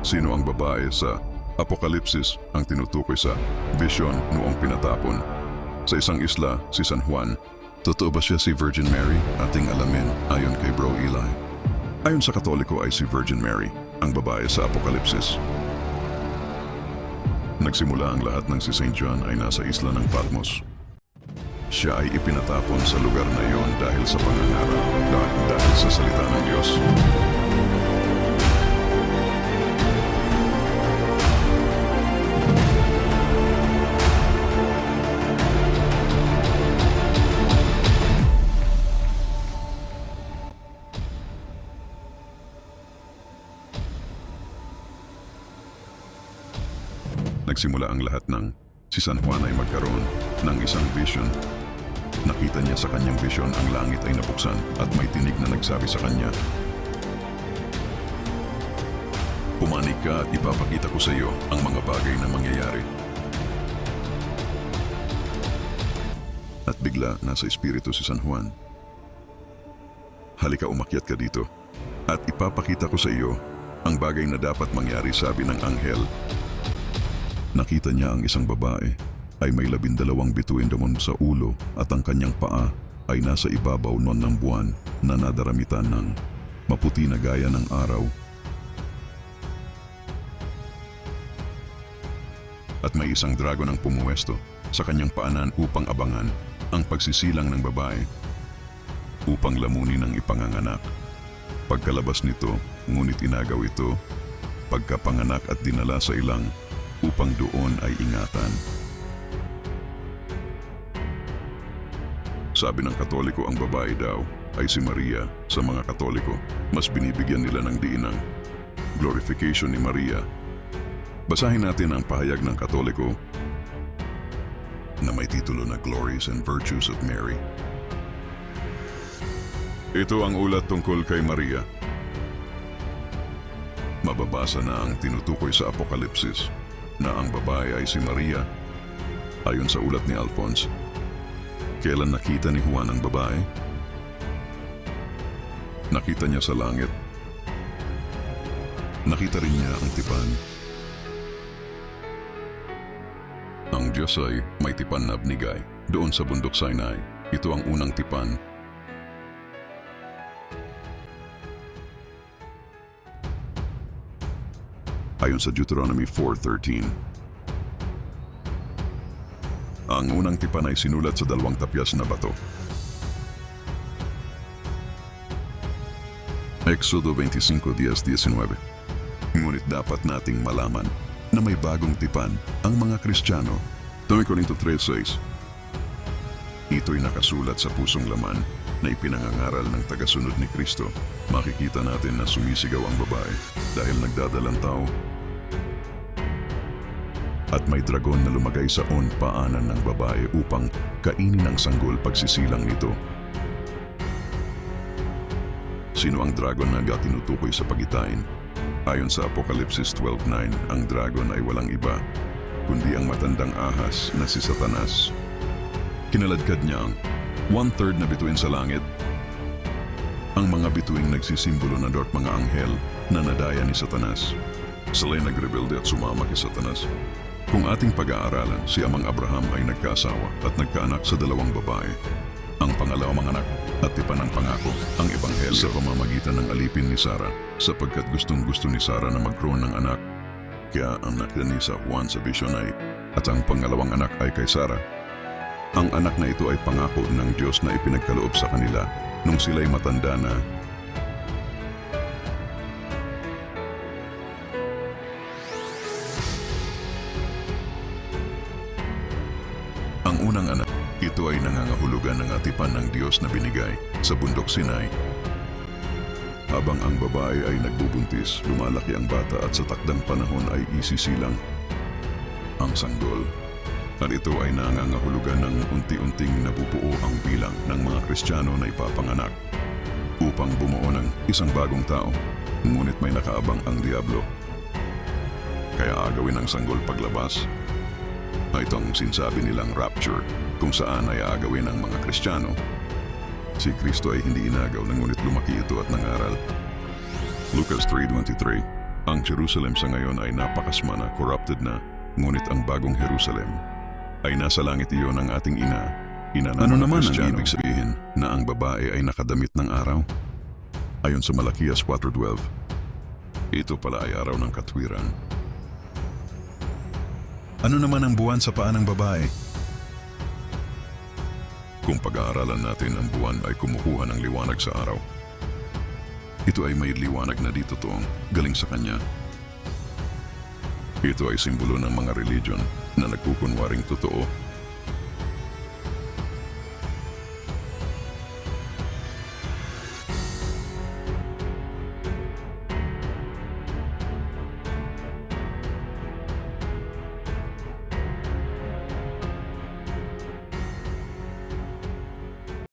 Sino ang babae sa Apokalipsis ang tinutukoy sa vision noong pinatapon? Sa isang isla, si San Juan. Totoo ba siya si Virgin Mary? Ating alamin ayon kay Bro Eli. Ayon sa Katoliko ay si Virgin Mary ang babae sa Apokalipsis. Nagsimula ang lahat ng si St. John ay nasa isla ng Patmos. Siya ay ipinatapon sa lugar na iyon dahil sa pangangaral, dahil sa salita ng Diyos. Nagsimula ang lahat ng si San Juan ay magkaroon ng isang vision. Nakita niya sa kanyang vision ang langit ay nabuksan at may tinig na nagsabi sa kanya, "Pumanig ka at ipapakita ko sa iyo ang mga bagay na mangyayari." At bigla nasa espiritu si San Juan. "Halika, umakyat ka dito at ipapakita ko sa iyo ang bagay na dapat mangyari," sabi ng anghel. Nakita niya ang isang babae ay may 12 bituin damon sa ulo at ang kanyang paa ay nasa ibabaw nun ng buwan na nadaramitan ng maputi na gaya ng araw. At may isang dragon ang pumuwesto sa kanyang paanan upang abangan ang pagsisilang ng babae, upang lamunin ang ipanganganak. Pagkalabas nito, ngunit inagaw ito, pagkapanganak at dinala sa ilang upang doon ay ingatan. Sabi ng Katoliko ang babae daw ay si Maria. Sa mga Katoliko, mas binibigyan nila ng diin ang glorification ni Maria. Basahin natin ang pahayag ng Katoliko na may titulo na Glories and Virtues of Mary. Ito ang ulat tungkol kay Maria. Mababasa na ang tinutukoy sa Apokalipsis na ang babae ay si Maria. Ayon sa ulat ni Alphonse, kailan nakita ni Juan ang babae? Nakita niya sa langit. Nakita rin niya ang tipan. Ang Diyos ay may tipan na binigay doon sa bundok Sinai. Ito ang unang tipan. Ayon sa Deuteronomy 4:13. Ang unang tipan ay sinulat sa 2 tapyas na bato. Exodo 25:10-19. Ngunit dapat nating malaman na may bagong tipan ang mga Kristiyano. 2 Corinto 3:6. Ito'y nakasulat sa pusong laman na ipinangangaral ng tagasunod ni Kristo. Makikita natin na sumisigaw ang babae dahil nagdadalang tao. At may dragon na lumagay sa paanan ng babae upang kainin ang sanggol pagsisilang nito. Sino ang dragon na tinutukoy sa pagitain? Ayon sa Apokalipsis 12:9, ang dragon ay walang iba, kundi ang matandang ahas na si Satanas. Kinaladkad niya ang 1/3 na bituin sa langit. Ang mga bituing nagsisimbolo na dort mga anghel na nadaya ni Satanas. Sila'y nagrebelde at sumama kay Satanas. Kung ating pag-aaralan, si Amang Abraham ay nagkasawa at nagkaanak sa 2 babae. Ang pangalawang anak at tipan ng pangako, ang ebanghelyo sa pamamagitan ng alipin ni Sarah, sapagkat gustong-gusto ni Sarah na magkaroon ng anak. Kaya ang nakita ni sa Juan sa vision ay, at ang pangalawang anak ay kay Sarah. Ang anak na ito ay pangako ng Diyos na ipinagkaloob sa kanila nung sila'y matanda na. Ang unang anak, ito ay nangangahulugan ng atipan ng Diyos na binigay sa bundok Sinai. Habang ang babae ay nagbubuntis, lumalaki ang bata at sa takdang panahon ay isisilang ang sanggol. At ito ay nangangahulugan ng unti-unting nabubuo ang bilang ng mga Kristiyano na ipapanganak upang bumuo ng isang bagong tao. Ngunit may nakaabang ang Diablo. Kaya agawin ang sanggol paglabas. Itong sinasabi nilang rapture, kung saan ay aagawin ang mga Kristiyano. Si Kristo ay hindi inagaw, ngunit lumaki ito at nangaral. Lucas 3:23. Ang Jerusalem sa ngayon ay napakasma na, corrupted na, ngunit ang bagong Jerusalem ay nasa langit. Iyon ang ating ina ng Ano mga naman ang Kristiyano. ibig Sabihin na ang babae ay nakadamit ng araw? Ayon sa Malakias 4:12, ito pala ay araw ng katwiran. Ano naman ang buwan sa paa ng babae? Kung pag-aaralan natin, ang buwan ay kumukuha ng liwanag sa araw. Ito ay may liwanag na di totoong galing sa kanya. Ito ay simbolo ng mga religion na nagkukunwaring totoo